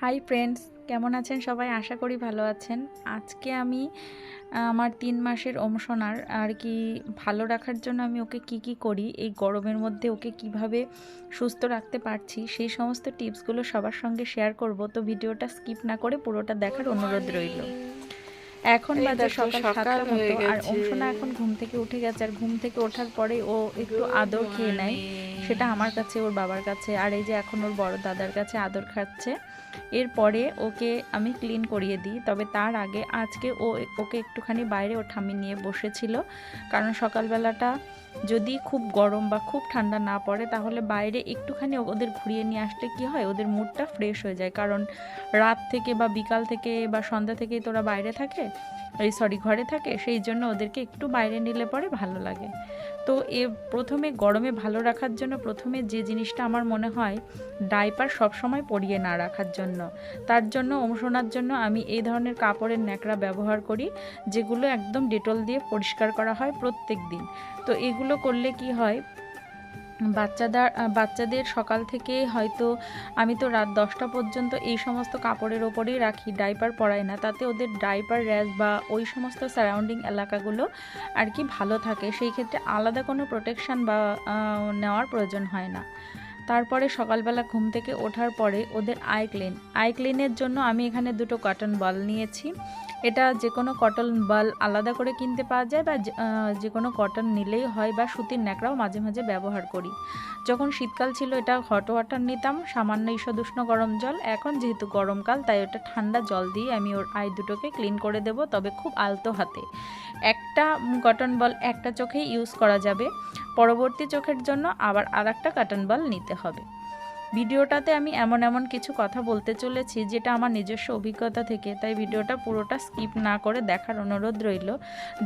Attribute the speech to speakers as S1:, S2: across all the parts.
S1: Hi friends, কেমন আছেন সবাই? আশা করি ভালো আছেন। আজকে আমি আমার ৩ মাসের সোনার আর কি ভালো রাখার জন্য আমি ওকে কি করি, এই গরমের মধ্যে ওকে কিভাবে সুস্থ রাখতে পারছি, সেই সমস্ত টিপসগুলো সবার সঙ্গে শেয়ার করব। তো ভিডিওটা স্কিপ না করে পুরোটা দেখার অনুরোধ রইল। এখন বাজে সকাল 7টার মতো, আর সোনা এখন ঘুম থেকে উঠে গেছে। আর ঘুম থেকে ওঠার পরে ও একটু আদর খেয়ে নেয়, সেটা আমার কাছে, ওর বাবার কাছে, আর এই যে এখন ওর বড় দাদার কাছে আদর খাচ্ছে। এরপরে ওকে আমি ক্লিন করিয়ে দিই। তবে তার আগে আজকে ওকে একটুখানি বাইরে ও ঠাম্মি নিয়ে বসেছিল, কারণ সকালবেলাটা যদি খুব গরম বা খুব ঠান্ডা না পড়ে তাহলে বাইরে একটুখানি ওদের ঘুরিয়ে নিয়ে আসলে কি হয়, ওদের মুডটা ফ্রেশ হয়ে যায়। কারণ রাত থেকে বা বিকাল থেকে বা সন্ধ্যা থেকে তোরা বাইরে থাকে, ঘরে থাকে, সেই জন্য ওদেরকে একটু বাইরে নিলে পরে ভালো লাগে। তো প্রথমে গরমে ভালো রাখার জন্য প্রথমে যে জিনিসটা আমার মনে হয়, ডাইপার সবসময় পরিয়ে না রাখার জন্য, তার জন্য সোনার জন্য আমি এই ধরনের কাপড়ের ন্যাকড়া ব্যবহার করি, যেগুলো একদম ডেটল দিয়ে পরিষ্কার করা হয় প্রত্যেক দিন। তো এগুলো করলে কি হয়, বাচ্চাদের সকাল থেকে হয়তো আমি তো রাত 10টা পর্যন্ত এই সমস্ত কাপড়ের ওপরেই রাখি, ডাইপার পরাই না, তাতে ওদের ডাইপার র্যাশ বা ওই সমস্ত সারাউন্ডিং এলাকাগুলো আর কি ভালো থাকে। সেই ক্ষেত্রে আলাদা কোনো প্রোটেকশান বা নেওয়ার প্রয়োজন হয় না। তারপরে সকালবেলা ঘুম থেকে ওঠার পরে ওদের আই ক্লিনের জন্য আমি এখানে দুটো কটন বল নিয়েছি। এটা যে কোনো কটন বল আলাদা করে কিনতে পাওয়া যায়, বা যে কোনো কটন নিলেই হয়, বা সুতির ন্যাকড়াও মাঝে মাঝে ব্যবহার করি। যখন শীতকাল ছিল এটা হট ওয়াটার নিতাম, সামান্য ঈষদুষ্ণ গরম জল। এখন যেহেতু গরমকাল, তাই ওটা ঠান্ডা জল দিয়ে আমি ওর আই দুটোকে ক্লিন করে দেব, তবে খুব আলতো হাতে। একটা কটন বল একটা চোখেই ইউজ করা যাবে, পরবর্তী চোখের জন্য আবার আরেকটা কটন বল নিতে হবে। ভিডিওটাতে আমি এমন কিছু কথা বলতে চলেছি যেটা আমার নিজস্ব অভিজ্ঞতা থেকে, তাই ভিডিওটা পুরোটা স্কিপ না করে দেখার অনুরোধ রইল,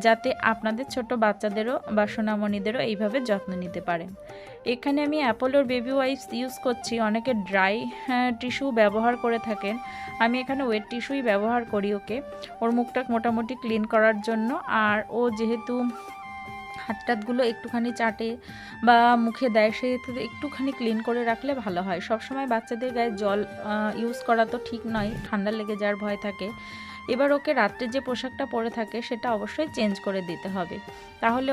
S1: যাতে আপনাদের ছোট বাচ্চাদেরও বা সোনামণিদেরও এইভাবে যত্ন নিতে পারেন। এখানে আমি অ্যাপোলোর বেবি ওয়াইপস ইউজ করছি। অনেকে ড্রাই টিস্যু ব্যবহার করে থাকেন, আমি এখানে ওয়েট টিস্যুই ব্যবহার করি ওর মুখটা মোটামুটি ক্লিন করার জন্য। আর ও যেহেতু হাতটাতগুলো একটুখানি চাটে বা মুখে দেয়, সেহেতু একটুখানি ক্লিন করে রাখলে ভালো হয়। সবসময় বাচ্চাদের গায়ে জল ইউজ করা তো ঠিক নয়, ঠান্ডা লেগে যাওয়ার ভয় থাকে। এবার ওকে রাত্রে যে পোশাকটা পরে থাকে সেটা অবশ্যই চেঞ্জ করে দিতে হবে, তাহলে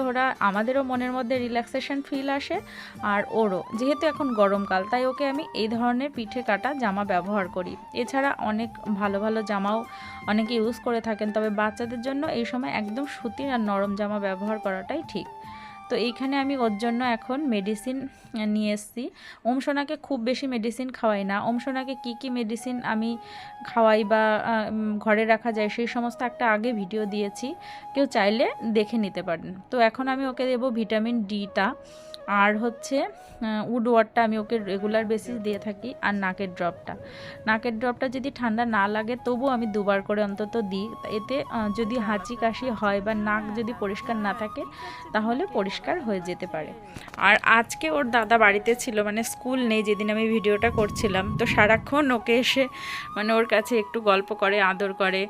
S1: আমাদেরও মনের মধ্যে রিল্যাক্সেশন ফিল আসে, আর ওরও। যেহেতু এখন গরমকাল, তাই ওকে আমি এই ধরনের পিঠে কাটা জামা ব্যবহার করি। এছাড়া অনেক ভালো ভালো জামাও অনেকে ইউজ করে থাকেন, তবে বাচ্চাদের জন্য এই সময় একদম সুতির আর নরম জামা ব্যবহার করাটাই ঠিক। তো এইখানে আমি ওর জন্য এখন মেডিসিন নিয়ে এসেছি। সোনাকে খুব বেশি মেডিসিন খাওয়াই না। সোনাকে কী মেডিসিন আমি খাওয়াই বা ঘরে রাখা যায়, সেই সমস্ত একটা আগে ভিডিও দিয়েছি, কেউ চাইলে দেখে নিতে পারেন। তো এখন আমি ওকে দেবো ভিটামিন ডিটা, আর হচ্ছে উড ওয়াটারটা আমি ওকে রেগুলার বেসিস দিয়ে থাকি, আর নাকের ড্রপটা যদি ঠান্ডা না লাগে তবু আমি 2বার করে অন্তত দিই। এতে যদি হাঁচি কাশি হয় বা নাক যদি পরিষ্কার না থাকে তাহলে পরিষ্কার হয়ে যেতে পারে। আর আজকে ওর দাদা বাড়িতে ছিল, মানে স্কুল নেই যেদিন আমি ভিডিওটা করছিলাম, তো সারাক্ষণ ওকে এসে মানে ওর কাছে একটু গল্প করে, আদর করে,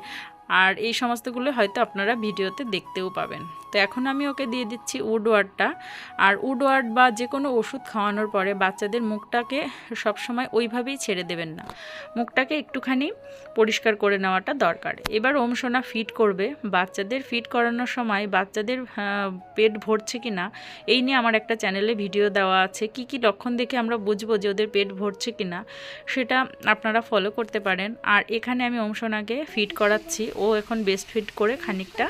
S1: আর এই সমস্তগুলো হয়তো আপনারা ভিডিওতে দেখতেও পাবেন। তো এখন আমি ওকে দিয়ে দিচ্ছি উড ওয়ার্ডটা। আর উড ওয়ার্ড বা যে কোনো ওষুধ খাওয়ানোর পরে বাচ্চাদের মুখটাকে সবসময় ওইভাবেই ছেড়ে দেবেন না, মুখটাকে একটুখানি পরিষ্কার করে নেওয়াটা দরকার। এবার সোনা ফিড করবে। বাচ্চাদের ফিড করানোর সময় বাচ্চাদের পেট ভরছে কি না এই নিয়ে আমার একটা চ্যানেলে ভিডিও দেওয়া আছে, কি কি লক্ষণ দেখে আমরা বুঝবো যে ওদের পেট ভরছে কি না, সেটা আপনারা ফলো করতে পারেন। আর এখানে আমি সোনাকে ফিড করাচ্ছি, ও এখন বেস্ট ফিড করে খানিকটা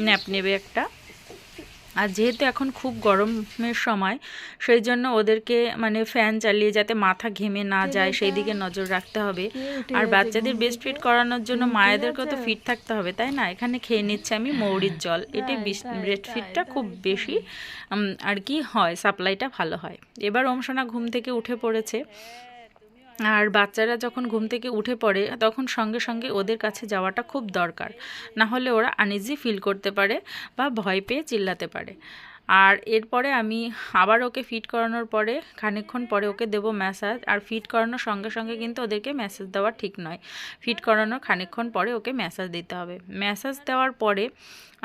S1: ন্যাপ নেবে একটা। আর যেহেতু এখন খুব গরমের সময়, সেই জন্য ওদেরকে মানে ফ্যান চালিয়ে যাতে মাথা ঘেমে না যায় সেই দিকে নজর রাখতে হবে। আর বাচ্চাদের বেস্ট ফিড করানোর জন্য মায়েদেরকেও তো ফিট থাকতে হবে, তাই না? এখানে খেয়ে নিচ্ছে আমি মৌরির জল, এটি ব্রেস্ট ফিডটা খুব বেশি আর কি হয়, সাপ্লাইটা ভালো হয়। এবার সোনা ঘুম থেকে উঠে পড়েছে, আর বাচ্চারা যখন ঘুম থেকে উঠে পড়ে তখন সঙ্গে সঙ্গে ওদের কাছে যাওয়াটা খুব দরকার, না হলে ওরা আনইজি ফিল করতে পারে বা ভয় পেয়ে চিল্লাতে পারে। আর এরপরে আমি আবার ওকে ফিট করানোর পরে খানিকক্ষণ পরে ওকে দেব ম্যাসাজ। আর ফিট করানোর সঙ্গে সঙ্গে কিন্তু ওদেরকে ম্যাসাজ দেওয়া ঠিক নয়, ফিট করানোর খানিকক্ষণ পরে ওকে ম্যাসাজ দিতে হবে। ম্যাসাজ দেওয়ার পরে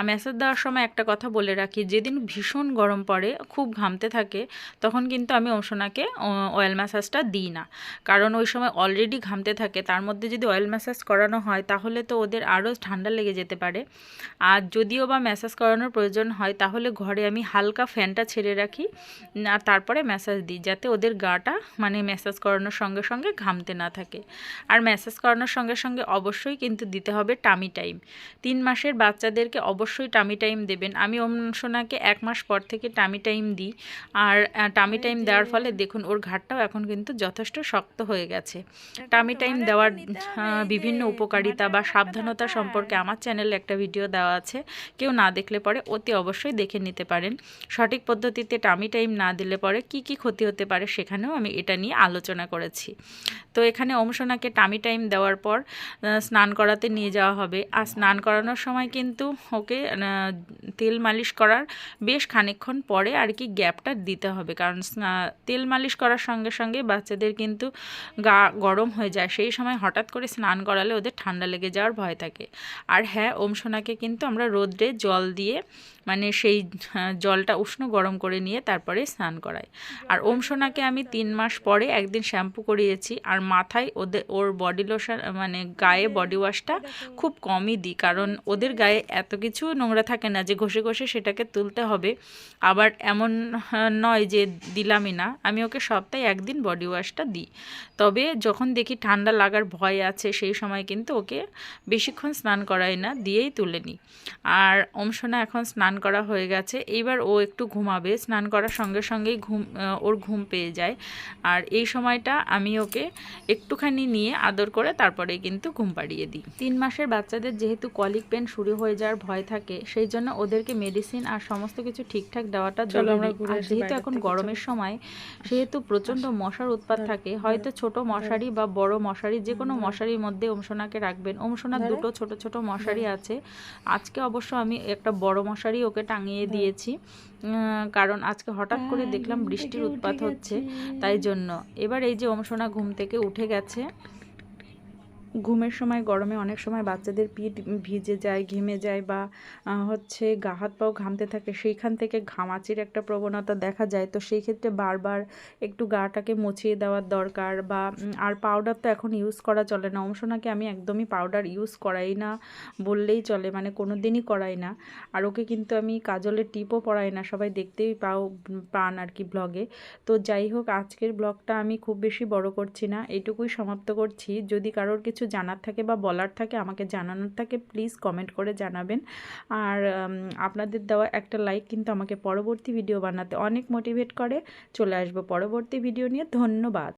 S1: ম্যাসাজ দেওয়ার সময় একটা কথা বলে রাখি, যেদিন ভীষণ গরম পড়ে, খুব ঘামতে থাকে, তখন কিন্তু আমি ওমসোনাকে অয়েল ম্যাসাজটা দিই না। কারণ ওই সময় অলরেডি ঘামতে থাকে, তার মধ্যে যদি অয়েল ম্যাসাজ করানো হয় তাহলে তো ওদের আরও ঠান্ডা লেগে যেতে পারে। আর যদিও বা ম্যাসাজ করানোর প্রয়োজন হয় তাহলে ঘরে আমি হালকা ফ্যানটা ছেড়ে রাখি আর তারপরে ম্যাসাজ দিই, যাতে ওদের গাটা মানে ম্যাসাজ করানোর সঙ্গে সঙ্গে ঘামতে না থাকে। আর ম্যাসাজ করানোর সঙ্গে সঙ্গে অবশ্যই কিন্তু দিতে হবে টামি টাইম। 3 মাসের বাচ্চাদেরকে অবশ্যই টামি টাইম দেবেন। আমি ওমসোনাকে 1 মাস পর থেকে টামি টাইম দিই। আর টামি টাইম দেওয়ার ফলে দেখুন ওর ঘাড়টাও এখন কিন্তু যথেষ্ট শক্ত হয়ে গেছে। টামি টাইম দেওয়ার বিভিন্ন উপকারিতা বা সাবধানতা সম্পর্কে আমার চ্যানেলে একটা ভিডিও দেওয়া আছে, কেউ না দেখলে পরে অতি অবশ্যই দেখে নিতে পারেন। সঠিক পদ্ধতিতে টামি টাইম না দিলে পরে কি কি ক্ষতি হতে পারে সেখানেও আমি এটা নিয়ে আলোচনা করেছি। তো এখানে ওমসোনাকে টামি টাইম দেওয়ার পর স্নান করাতে নিয়ে যাওয়া হবে। আর স্নান করানোর সময় কিন্তু ওকে তেল মালিশ করার বেশ খানিকক্ষণ পরে আর কি গ্যাপটা দিতে হবে, কারণ তেল মালিশ করার সঙ্গে সঙ্গে বাচ্চাদের কিন্তু গা গরম হয়ে যায়, সেই সময় হঠাৎ করে স্নান করালে ওদের ঠান্ডা লেগে যাওয়ার ভয় থাকে। আর হ্যাঁ, ওমসোনাকে কিন্তু আমরা রোদ্রে জল দিয়ে মানে সেই জলটা উষ্ণ গরম করে নিয়ে তারপরে স্নান করাই। আর ওমসোনাকে আমি 3 মাস পরে একদিন শ্যাম্পু করিয়েছি। আর মাথায় ওর বডি লোশন মানে গায়ে বডি ওয়াশটা খুব কমই দিই, কারণ ওদের গায়ে এত কিছু নোংরা থাকে না যে ঘষে ঘষে সেটাকে তুলতে হবে। আবার এমন নয় যে দিলামই না, আমি ওকে সপ্তাহে একদিন বডি ওয়াশটা দিই। তবে যখন দেখি ঠান্ডা লাগার ভয় আছে সেই সময় কিন্তু ওকে বেশিক্ষণ স্নান করাই না, দিয়েই তুলে নিই। আর ওমসোনা এখন স্নান করা হয়ে গেছে, এইবার ও একটু ঘুমাবে। স্নান করার সঙ্গে সঙ্গেই ওর ঘুম পেয়ে যায়। আর এই সময়টা আমি ওকে একটুখানি নিয়ে আদর করে তারপরে কিন্তু ঘুম পাড়িয়ে দিই। 3 মাসের বাচ্চাদের যেহেতু কলিক পেন শুরু হয়ে যাওয়ার ভয় থাকে, সেই জন্য ওদেরকে মেডিসিন আর সমস্ত কিছু ঠিকঠাক দেওয়াটা জরুরি। আর যেহেতু এখন গরমের সময়, সেহেতু প্রচণ্ড মশার উৎপাত থাকে, হয়তো ছোট মশারি বা বড় মশারি যে কোনো মশারির মধ্যে ওমসোনাকে রাখবেন। ওমসোনার দুটো ছোট ছোট মশারি আছে। আজকে অবশ্য আমি একটা বড় মশারি ওকে টাঙিয়ে দিয়েছি, কারণ আজকে হঠাৎ করে দেখলাম বৃষ্টির উৎপাত হচ্ছে, তাই জন্য। এবার এই যে ওমসোনা ঘুম থেকে উঠে গেছে। ঘুমের সময় গরমে অনেক সময় বাচ্চাদের পিঠ ভিজে যায়, ঘেমে যায়, বা হচ্ছে গা হাত পাও ঘামতে থাকে, সেইখান থেকে ঘামাচির একটা প্রবণতা দেখা যায়। তো সেই ক্ষেত্রে বারবার একটু গাটাকে মুছিয়ে দেওয়ার দরকার। বা আর পাউডার তো এখন ইউজ করা চলে না। ওমসোনাকে আমি একদমই পাউডার ইউজ করাই না বললেই চলে, মানে কোনো দিনই করাই না। আর ওকে কিন্তু আমি কাজলের টিপও পরাই না, সবাই দেখতেই পান আর কি ব্লগে। তো যাই হোক, আজকের ব্লগটা আমি খুব বেশি বড় করছি না, এইটুকুই সমাপ্ত করছি। যদি কারোর কিছু জানার থাকে বা বলার থাকে, আমাকে জানানোর থাকে, প্লিজ কমেন্ট করে জানাবেন। আর আপনাদের দেওয়া একটা লাইক কিন্তু আমাকে পরবর্তী ভিডিও বানাতে অনেক মোটিভেট করে। চলে আসবো পরবর্তী ভিডিও নিয়ে। ধন্যবাদ।